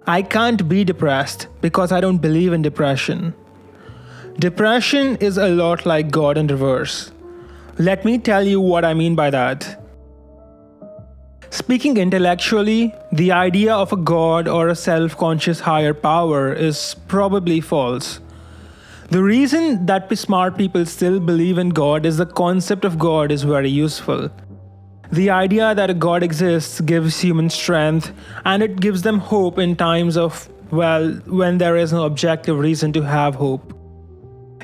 I can't be depressed because I don't believe in depression. Depression is a lot like God in reverse. Let me tell you what I mean by that. Speaking intellectually, the idea of a God or a self-conscious higher power is probably false. The reason that smart people still believe in God is the concept of God is very useful. The idea that a God exists gives humans strength, and it gives them hope in times of, well, when there is no objective reason to have hope.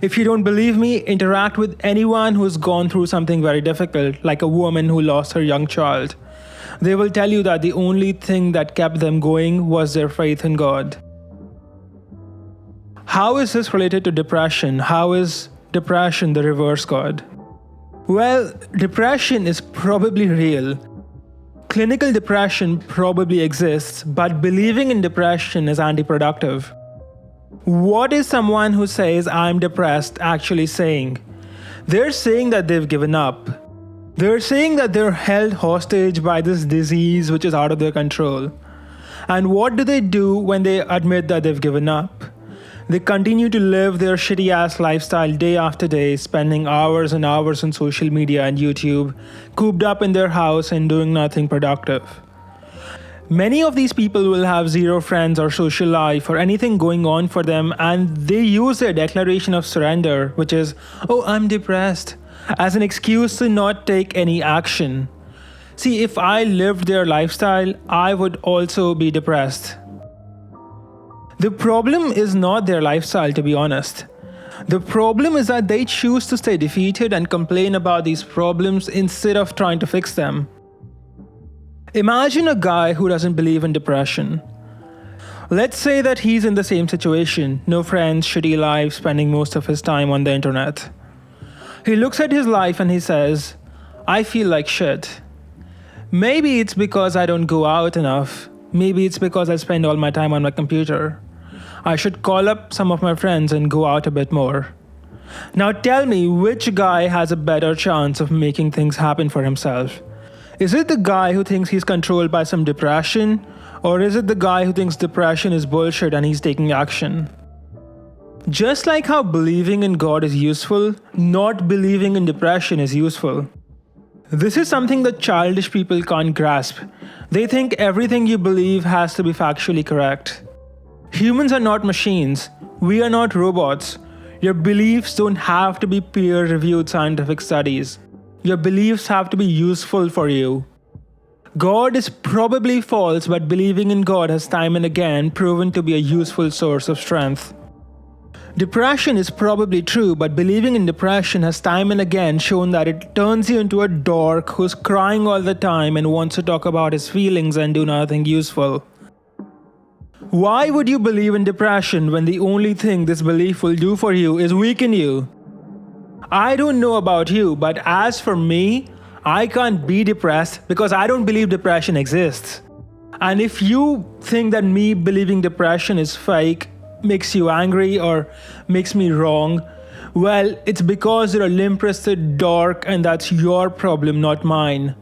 If you don't believe me, interact with anyone who's gone through something very difficult, like a woman who lost her young child. They will tell you that the only thing that kept them going was their faith in God. How is this related to depression? How is depression the reverse God? Well, depression is probably real. Clinical depression probably exists, but believing in depression is anti-productive. What is someone who says I'm depressed actually saying? They're saying that they've given up. They're saying that they're held hostage by this disease which is out of their control. And what do they do when they admit that they've given up? They continue to live their shitty-ass lifestyle day after day, spending hours and hours on social media and YouTube, cooped up in their house and doing nothing productive. Many of these people will have zero friends or social life or anything going on for them, and they use their declaration of surrender, which is, "Oh, I'm depressed," as an excuse to not take any action. See, if I lived their lifestyle, I would also be depressed. The problem is not their lifestyle, to be honest. The problem is that they choose to stay defeated and complain about these problems instead of trying to fix them. Imagine a guy who doesn't believe in depression. Let's say that he's in the same situation, no friends, shitty life, spending most of his time on the internet. He looks at his life and he says, "I feel like shit. Maybe it's because I don't go out enough. Maybe it's because I spend all my time on my computer. I should call up some of my friends and go out a bit more." Now tell me, which guy has a better chance of making things happen for himself? Is it the guy who thinks he's controlled by some depression? Or is it the guy who thinks depression is bullshit and he's taking action? Just like how believing in God is useful, not believing in depression is useful. This is something that childish people can't grasp. They think everything you believe has to be factually correct. Humans are not machines. We are not robots. Your beliefs don't have to be peer-reviewed scientific studies. Your beliefs have to be useful for you. God is probably false, but believing in God has time and again proven to be a useful source of strength. Depression is probably true, but believing in depression has time and again shown that it turns you into a dork who's crying all the time and wants to talk about his feelings and do nothing useful. Why would you believe in depression when the only thing this belief will do for you is weaken you? I don't know about you, but as for me, I can't be depressed because I don't believe depression exists. And if you think that me believing depression is fake makes you angry or makes me wrong, well, it's because you're a limp-wristed dork and that's your problem, not mine.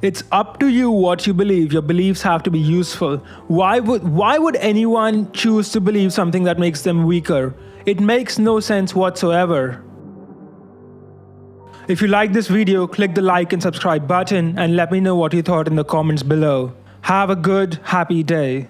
It's up to you what you believe. Your beliefs have to be useful. Why would anyone choose to believe something that makes them weaker? It makes no sense whatsoever. If you like this video, click the like and subscribe button and let me know what you thought in the comments below. Have a good, happy day.